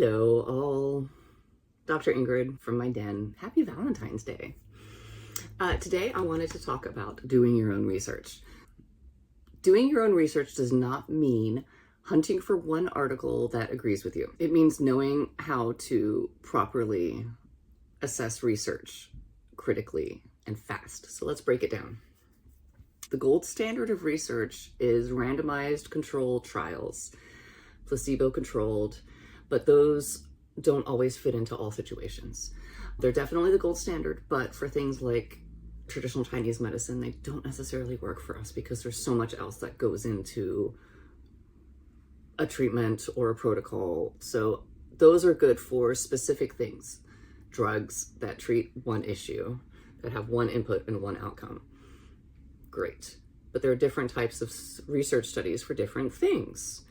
Hello, all. Dr. Ingrid from my den. Happy Valentine's Day. Today, I wanted to talk about doing your own research. Doing your own research does not mean hunting for one article that agrees with you. It means knowing how to properly assess research critically and fast. So let's break it down. The gold standard of research is randomized controlled trials, placebo-controlled, but those don't always fit into all situations. They're definitely the gold standard, but for things like traditional Chinese medicine, they don't necessarily work for us because there's so much else that goes into a treatment or a protocol. So those are good for specific things, drugs that treat one issue, that have one input and one outcome. Great. But there are different types of research studies for different things.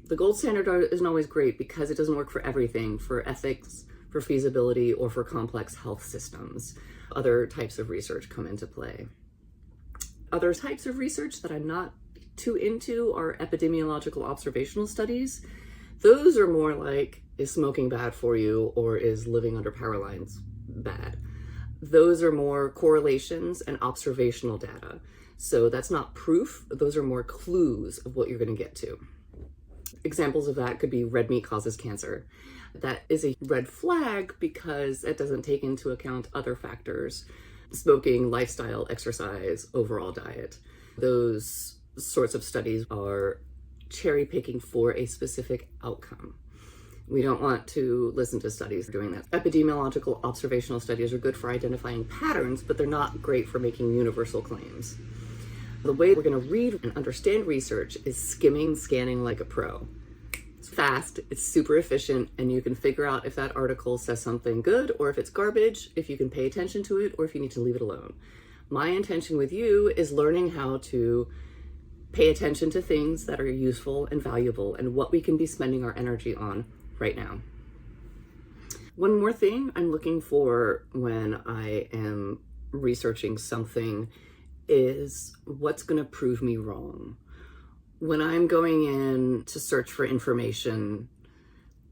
The gold standard isn't always great because it doesn't work for everything, for ethics, for feasibility, or for complex health systems. Other types of research come into play. Other types of research that I'm not too into are epidemiological observational studies. Those are more like, is smoking bad for you or is living under power lines bad? Those are more correlations and observational data. So that's not proof, those are more clues of what you're going to get to. Examples of that could be red meat causes cancer. That is a red flag because it doesn't take into account other factors: smoking, lifestyle, exercise, overall diet. Those sorts of studies are cherry picking for a specific outcome. We don't want to listen to studies doing that. Epidemiological observational studies are good for identifying patterns, but they're not great for making universal claims. The way we're going to read and understand research is skimming, scanning like a pro. It's fast, it's super efficient, and you can figure out if that article says something good or if it's garbage, if you can pay attention to it or if you need to leave it alone. My intention with you is learning how to pay attention to things that are useful and valuable and what we can be spending our energy on right now. One more thing I'm looking for when I am researching something is what's going to prove me wrong. When I'm going in to search for information,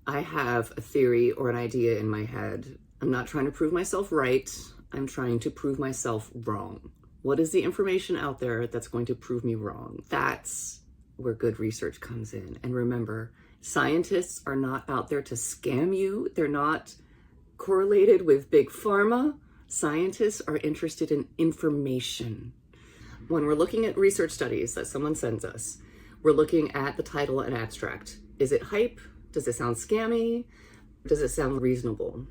I have a theory or an idea in my head. I'm not trying to prove myself right. I'm trying to prove myself wrong. What is the information out there that's going to prove me wrong? That's where good research comes in. And remember, scientists are not out there to scam you. They're not correlated with big pharma. Scientists are interested in information. When we're looking at research studies that someone sends us, we're looking at the title and abstract. Is it hype? Does it sound scammy? Does it sound reasonable?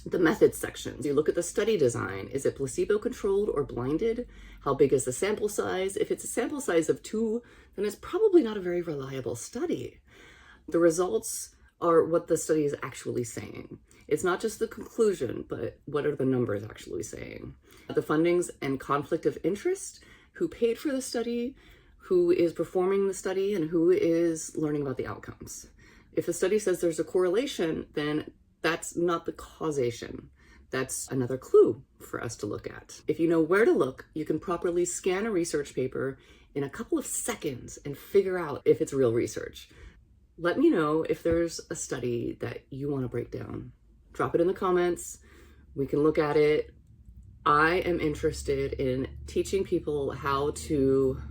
The methods section. You look at the study design. Is it placebo-controlled or blinded? How big is the sample size? If it's a sample size of 2, then it's probably not a very reliable study. The results are what the study is actually saying. It's not just the conclusion, but what are the numbers actually saying? The fundings and conflict of interest, who paid for the study, who is performing the study, and who is learning about the outcomes. If the study says there's a correlation, then that's not the causation. That's another clue for us to look at. If you know where to look, you can properly scan a research paper in a couple of seconds and figure out if it's real research. Let me know if there's a study that you want to break down. Drop it in the comments. We can look at it. I am interested in teaching people how to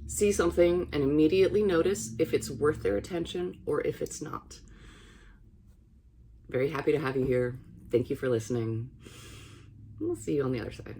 see something and immediately notice if it's worth their attention or if it's not. Very happy to have you here. Thank you for listening. We'll see you on the other side.